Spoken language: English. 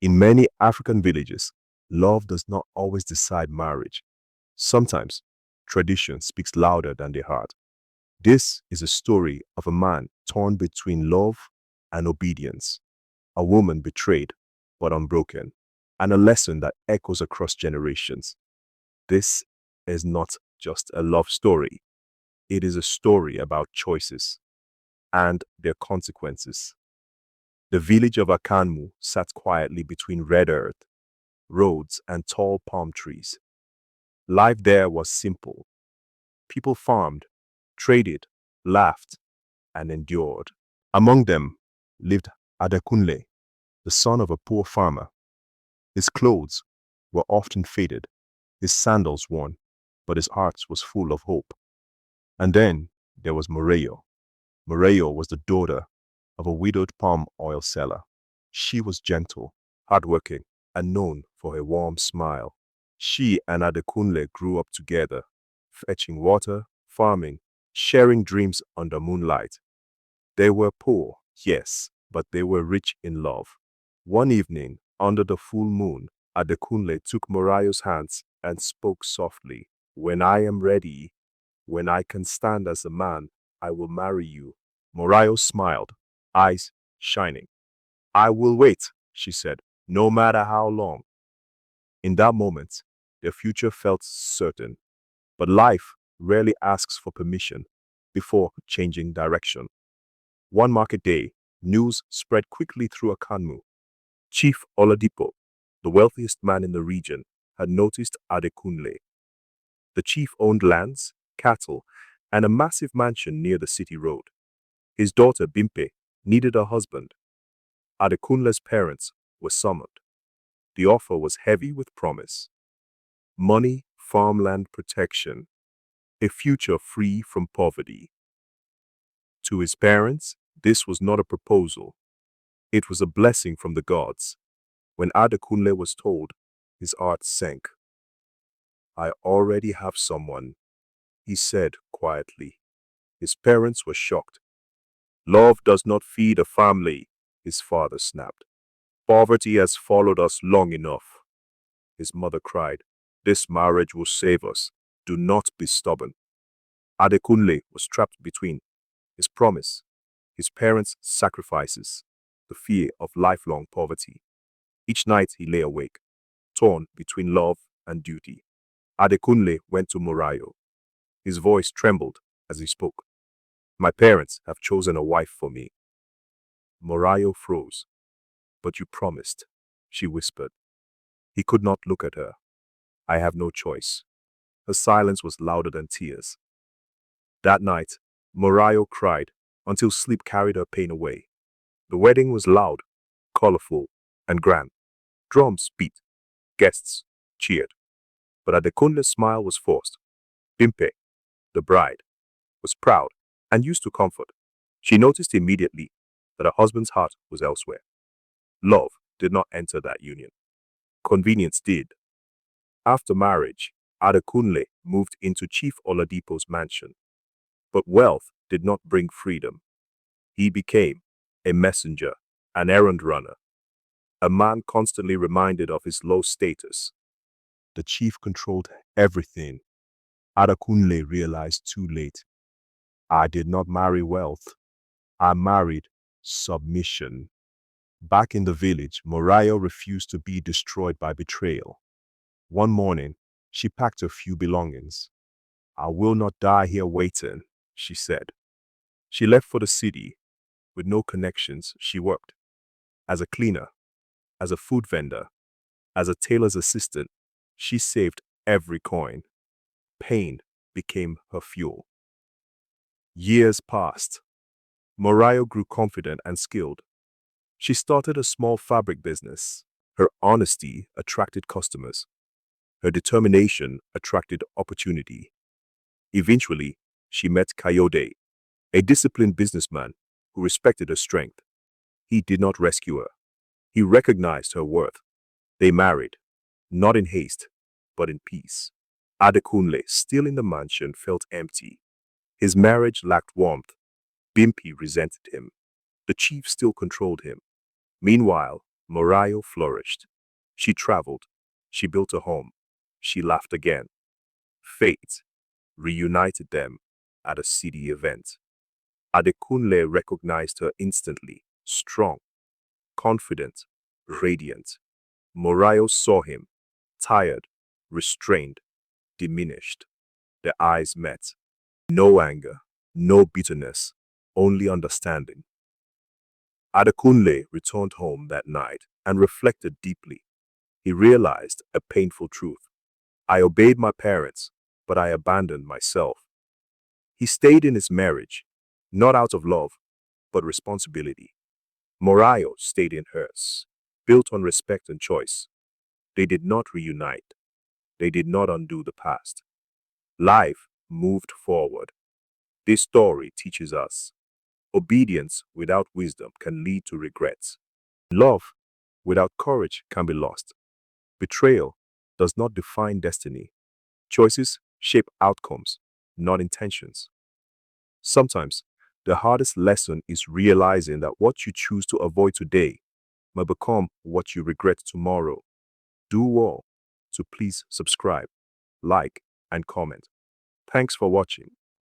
In many African villages, love does not always decide marriage. Sometimes, tradition speaks louder than the heart. This is a story of a man torn between love and obedience, a woman betrayed but unbroken, and a lesson that echoes across generations. This is not just a love story, it is a story about choices and their consequences. The village of Akanmu sat quietly between red earth, roads, and tall palm trees. Life there was simple. People farmed, traded, laughed, and endured. Among them lived Adekunle, the son of a poor farmer. His clothes were often faded, his sandals worn, but his heart was full of hope. And then there was Moreo. Moreo was the daughter of a widowed palm oil seller. She was gentle, hardworking, and known for her warm smile. She and Adekunle grew up together, fetching water, farming, sharing dreams under moonlight. They were poor, yes, but they were rich in love. One evening, under the full moon, Adekunle took Morayo's hands and spoke softly. When I am ready, when I can stand as a man, I will marry you. Morayo smiled, eyes shining. I will wait, she said, no matter how long. In that moment, their future felt certain. But life rarely asks for permission before changing direction. One market day, news spread quickly through Akanmu. Chief Oladipo, the wealthiest man in the region, had noticed Adekunle. The chief owned lands, cattle, and a massive mansion near the city road. His daughter Bimpe needed a husband. Adekunle's parents were summoned. The offer was heavy with promise. Money, farmland protection, a future free from poverty. To his parents, this was not a proposal. It was a blessing from the gods. When Adekunle was told, his heart sank. I already have someone, he said quietly. His parents were shocked. Love does not feed a family, his father snapped. Poverty has followed us long enough. His mother cried, this marriage will save us. Do not be stubborn. Adekunle was trapped between his promise, his parents' sacrifices, the fear of lifelong poverty. Each night he lay awake, torn between love and duty. Adekunle went to Morayo. His voice trembled as he spoke. My parents have chosen a wife for me. Morayo froze. But you promised, she whispered. He could not look at her. I have no choice. Her silence was louder than tears. That night, Morayo cried until sleep carried her pain away. The wedding was loud, colorful, and grand. Drums beat, guests cheered. But Adekunle's smile was forced. Bimpe, the bride, was proud and used to comfort. She noticed immediately that her husband's heart was elsewhere. Love did not enter that union. Convenience did. After marriage, Adekunle moved into Chief Oladipo's mansion. But wealth did not bring freedom. He became a messenger, an errand runner, a man constantly reminded of his low status. The chief controlled everything. Adekunle realized too late. I did not marry wealth. I married submission. Back in the village, Morayo refused to be destroyed by betrayal. One morning, she packed her few belongings. I will not die here waiting, she said. She left for the city. With no connections, she worked. As a cleaner, as a food vendor, as a tailor's assistant, she saved every coin. Pain became her fuel. Years passed. Morayo grew confident and skilled. She started a small fabric business. Her honesty attracted customers. Her determination attracted opportunity. Eventually, she met Kayode, a disciplined businessman who respected her strength. He did not rescue her. He recognized her worth. They married, not in haste, but in peace. Adekunle, still in the mansion, felt empty. His marriage lacked warmth. Bimpi resented him. The chief still controlled him. Meanwhile, Morayo flourished. She traveled. She built a home. She laughed again. Fate reunited them at a city event. Adekunle recognized her instantly, strong, confident, radiant. Morayo saw him, tired, restrained, diminished. Their eyes met. No anger, no bitterness, only understanding. Adekunle returned home that night and reflected deeply. He realized a painful truth. I obeyed my parents, but I abandoned myself. He stayed in his marriage, not out of love, but responsibility. Morayo stayed in hers, built on respect and choice. They did not reunite. They did not undo the past. Life moved forward. This story teaches us obedience without wisdom can lead to regrets. Love without courage can be lost. Betrayal does not define destiny. Choices shape outcomes, not intentions. Sometimes, the hardest lesson is realizing that what you choose to avoid today may become what you regret tomorrow. Do well to please subscribe, like, and comment. Thanks for watching.